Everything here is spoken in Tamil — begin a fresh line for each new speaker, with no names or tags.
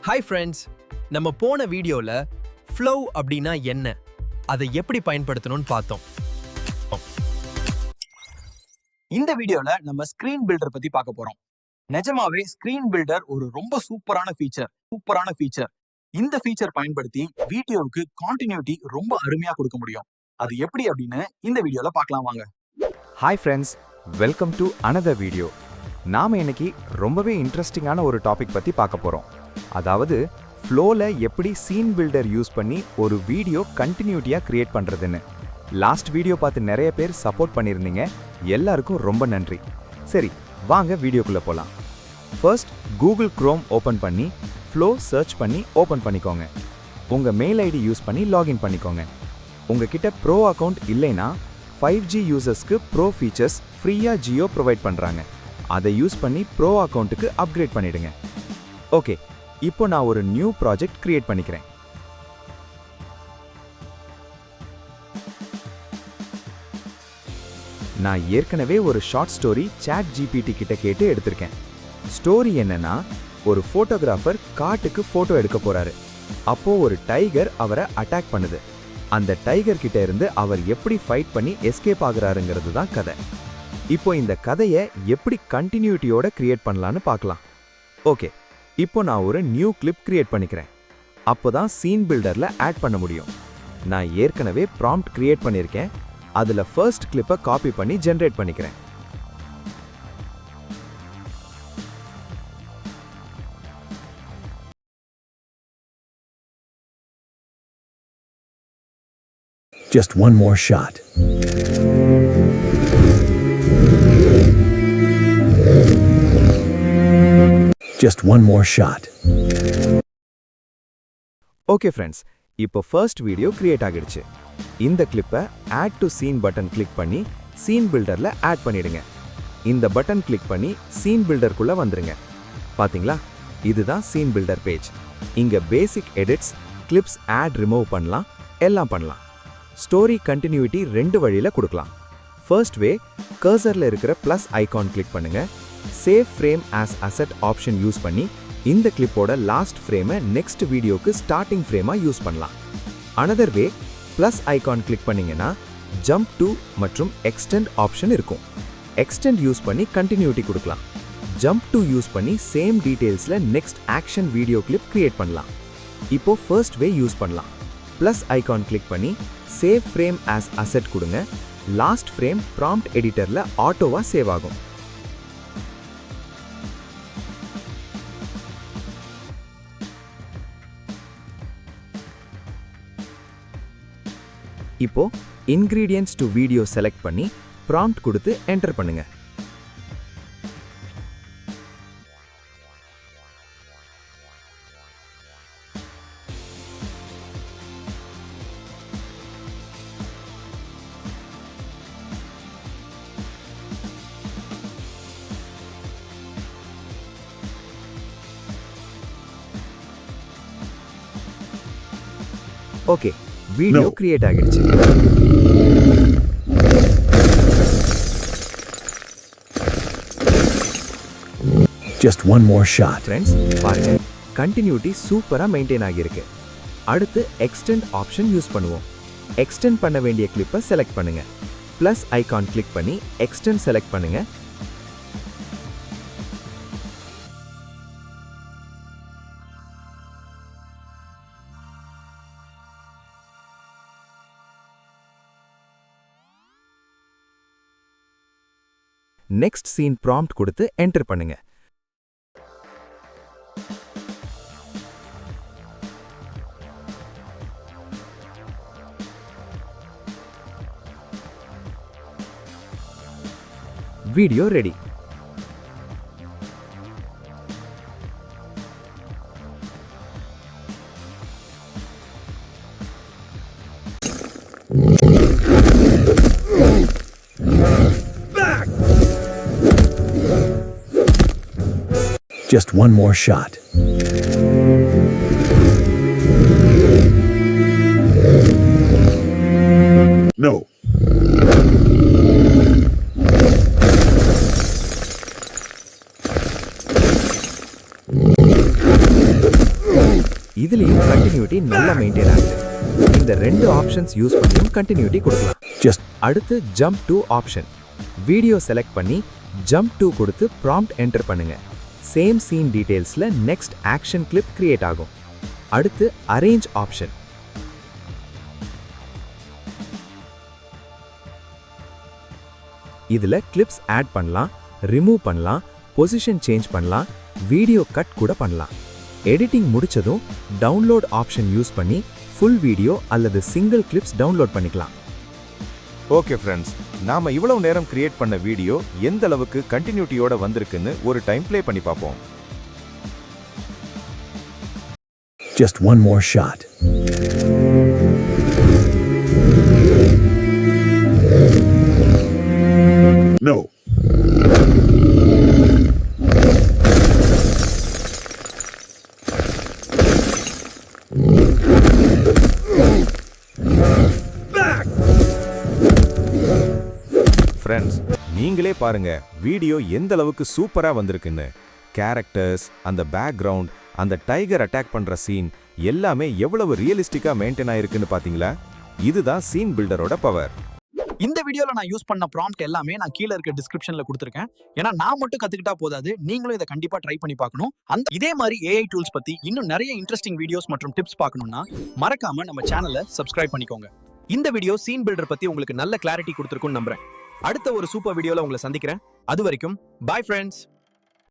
ஹாய் ஃப்ரெண்ட்ஸ், நம்ம போன வீடியோல ஃப்ளோ அப்படின்னா என்ன, அதை எப்படி பயன்படுத்தணும்னு பார்த்தோம்.
இந்த வீடியோல நம்ம ஸ்கிரீன் பில்டர் பத்தி பார்க்க போறோம். நிஜமாவே ஸ்கிரீன் பில்டர் ஒரு ரொம்ப சூப்பரான ஃபீச்சர். இந்த ஃபீச்சர் பயன்படுத்தி வீடியோவுக்கு கான்டினியூட்டி ரொம்ப அருமையா கொடுக்க முடியும். அது எப்படி அப்படின்னு இந்த வீடியோல பார்க்கலாம் வாங்க.
Hi friends, welcome to another video. நாம இன்னைக்கு ரொம்பவே இன்ட்ரெஸ்டிங்கான ஒரு டாபிக் பத்தி பார்க்க போறோம். அதாவது ஃப்ளோல எப்படி சீன் பில்டர் யூஸ் பண்ணி ஒரு வீடியோ கண்டினியூட்டியா கிரியேட் பண்றதுன்னு. லாஸ்ட் வீடியோ பார்த்து நிறைய பேர் சப்போர்ட் பண்ணியிருந்தீங்க. எல்லாருக்கும் ரொம்ப நன்றி. சரி, வாங்க வீடியோக்குள்ள போலாம். ஃபர்ஸ்ட் கூகுள் குரோம் ஓபன் பண்ணி ஃப்ளோ சர்ச் பண்ணி ஓபன் பண்ணிக்கோங்க. உங்க மெயில் ஐடி யூஸ் பண்ணி லாகின் பண்ணிக்கோங்க. உங்ககிட்ட ப்ரோ அக்கவுண்ட் இல்லைனா 5G யூசர்ஸ்க்கு ப்ரோ ஃபீச்சர்ஸ் ஃப்ரீயா ஜியோ ப்ரொவைட் பண்றாங்க. அதை யூஸ் பண்ணி ப்ரோ அக்கவுண்ட்டுக்கு அப்கிரேட் பண்ணிடுங்க. ஓகே, இப்போ நான் ஒரு நியூ ப்ராஜெக்ட் கிரியேட் பண்ணிக்கிறேன். நான் ஏற்கனவே ஒரு ஷார்ட் ஸ்டோரி ChatGPT கிட்ட கேட்டு எடுத்திருக்கேன். ஸ்டோரி என்னன்னா, ஒரு போட்டோகிராஃபர் காட்டுக்கு போட்டோ எடுக்க போறாரு. அப்போ ஒரு டைகர் அவரை அட்டாக் பண்ணுது. அந்த டைகர் கிட்ட இருந்து அவர் எப்படி ஃபைட் பண்ணி எஸ்கேப் ஆகுறாருங்கிறது தான் கதை. இப்போ இந்த கதையை எப்படி கண்டினியூட்டியோட கிரியேட் பண்ணலான்னு பார்க்கலாம். ஓகே, இப்போ நான் ஒரு நியூ கிளிப் கிரியேட் பண்ணிக்கிறேன். அப்போதான் சீன் பில்டர்ல ஆட் பண்ண முடியும். நான் ஏற்கனவே ப்ராம்ப்ட் கிரியேட் பண்ணியிருக்கேன். அதுல ஃபர்ஸ்ட் கிளிப்பை காப்பி பண்ணி ஜெனரேட் பண்ணிக்கிறேன்.
Just one more shot. Just one more shot.
Okay friends, இப்போ ஃபர்ஸ்ட் வீடியோ கிரியேட் ஆகிடுச்சு. இந்த கிளிப்பை add to scene button click பண்ணி சீன் பில்டர்ல ஆட் பண்ணிடுங்க. இந்த பட்டன் கிளிக் பண்ணி சீன் பில்டருக்குள்ள வந்துருங்க. பாத்தீங்களா, இதுதான் சீன் பில்டர் பேஜ். இங்க basic edits, clips add remove பண்ணலாம், எல்லாம் பண்ணலாம். ஸ்டோரி கண்டினியூட்டி ரெண்டு வழியில கொடுக்கலாம். ஃபர்ஸ்ட் வே, கர்சர்ல இருக்கிற பிளஸ் ஐகான் கிளிக் பண்ணுங்க. Save frame as asset option use பண்ணி இந்த கிளிப்போட லாஸ்ட் ஃப்ரேமை நெக்ஸ்ட் வீடியோக்கு ஸ்டார்டிங் ஃப்ரேமா யூஸ் பண்ணலாம். Another way, plus icon click பண்ணீங்கன்னா ஜம்ப் டு மற்றும் எக்ஸ்டெண்ட் ஆப்ஷன் இருக்கும். எக்ஸ்டெண்ட் யூஸ் பண்ணி கண்டினியூட்டி கொடுக்கலாம். ஜம்ப் டு யூஸ் பண்ணி சேம் டீடைல்ஸ்ல next action video clip create பண்ணலாம். இப்போ ஃபர்ஸ்ட் வே யூஸ் பண்ணலாம். பிளஸ் ஐகான் கிளிக் பண்ணி சேவ் ஃப்ரேம் ஆஸ் அசெட் கொடுங்க. லாஸ்ட் ஃப்ரேம் ப்ராம்ப்ட் எடிட்டர்ல ஆட்டோவா சேவ் ஆகும். இப்போ இன்கிரீடியன்ட்ஸ் டு வீடியோ செலக்ட் பண்ணி ப்ராம்ப்ட் கொடுத்து என்டர் பண்ணுங்க. ஓகே, வீடியோ கிரியேட் ஆகிடுச்சு.
Just one more shot.
Friends, பாருங்க, கண்டினியூட்டி சூப்பரா மெயின்டைன் ஆகியிருக்கு. அடுத்து எக்ஸ்டெண்ட் ஆப்ஷன் யூஸ் பண்ணுவோம். எக்ஸ்டெண்ட் பண்ண வேண்டிய கிளிப்பை செலக்ட் பண்ணுங்க. பிளஸ் ஐகான் கிளிக் பண்ணி எக்ஸ்டெண்ட் செலக்ட் பண்ணுங்க. நெக்ஸ்ட் சீன் ப்ராம்ப்ட் கொடுத்து என்டர் பண்ணுங்க. Video ready.
Just one more shot. No.
இதுலயும் கண்டினியூட்டி நல்லா மெயின்டைன் ஆகுது. இந்த ரெண்டு ஆப்ஷன்ஸ் யூஸ் பண்ணியும் கண்டினியூட்டி கொடுக்கலாம்.
Just
அடுத்து jump to option. Video select பண்ணி ஜம்ப் டு கொடுத்து ப்ராம்ப்ட் என்டர் பண்ணுங்க. சேம் சீன் டீடைல்ஸ்ல நெக்ஸ்ட் ஆக்ஷன் கிளிப் கிரியேட் ஆகும். அடுத்து அரேஞ்ச் ஆப்ஷன். இதுல கிளிப்ஸ் ஆட் பண்ணலாம், ரிமூவ் பண்ணலாம், பொசிஷன் சேஞ்ச் பண்ணலாம், வீடியோ கட் கூட பண்ணலாம். எடிட்டிங் முடிச்சதும் டவுன்லோட் ஆப்ஷன் யூஸ் பண்ணி ஃபுல் வீடியோ அல்லது சிங்கிள் கிளிப்ஸ் டவுன்லோட் பண்ணிக்கலாம்.
ஓகே ஃப்ரெண்ட்ஸ், நாம இவ்வளவு நேரம் கிரியேட் பண்ண வீடியோ எந்த அளவுக்கு கண்டினியூட்டியோட வந்திருக்குன்னு ஒரு டைம் ப்ளே பண்ணி பார்ப்போம்.
Just one more shot. No.
Friends, நீங்களே பாருங்க வீடியோ எந்த அளவுக்கு சூப்பரா வந்திருக்குன்னு. கேரக்டர்ஸ், அந்த பேக்ரவுண்ட், அந்த டைகர் அட்டாக் பண்ற சீன் எல்லாமே எவ்வளவு ரியலிஸ்டிக்கா மெயின்டைன் ஆயிருக்குன்னு பாத்தீங்களா? இதுதான் சீன் பில்டரோட பவர்.
இந்த வீடியோல நான் யூஸ் பண்ண ப்ராம்ப்ட் எல்லாமே நான் கீழ இருக்க டிஸ்கிரிப்ஷன்ல கொடுத்திருக்கேன். ஏன்னா நான் மட்டும் கத்துக்கிட்டா போதாது, நீங்களும் இதை கண்டிப்பா ட்ரை பண்ணி பார்க்கணும். இதே மாதிரி AI டூல்ஸ் பத்தி இன்னும் நிறைய இன்ட்ரெஸ்டிங் வீடியோஸ் மற்றும் டிப்ஸ் பார்க்கணும்னா மறக்காம நம்ம சேனலை சப்ஸ்கிரைப் பண்ணிக்கோங்க.
இந்த வீடியோ சீன் பில்டர் பத்தி உங்களுக்கு நல்ல கிளாரிட்டி கொடுத்திருக்கும்னு நம்புறேன். அடுத்த ஒரு சூப்பர் வீடியோல உங்களை சந்திக்கிறேன். அது வரைக்கும் பை ஃப்ரெண்ட்ஸ்.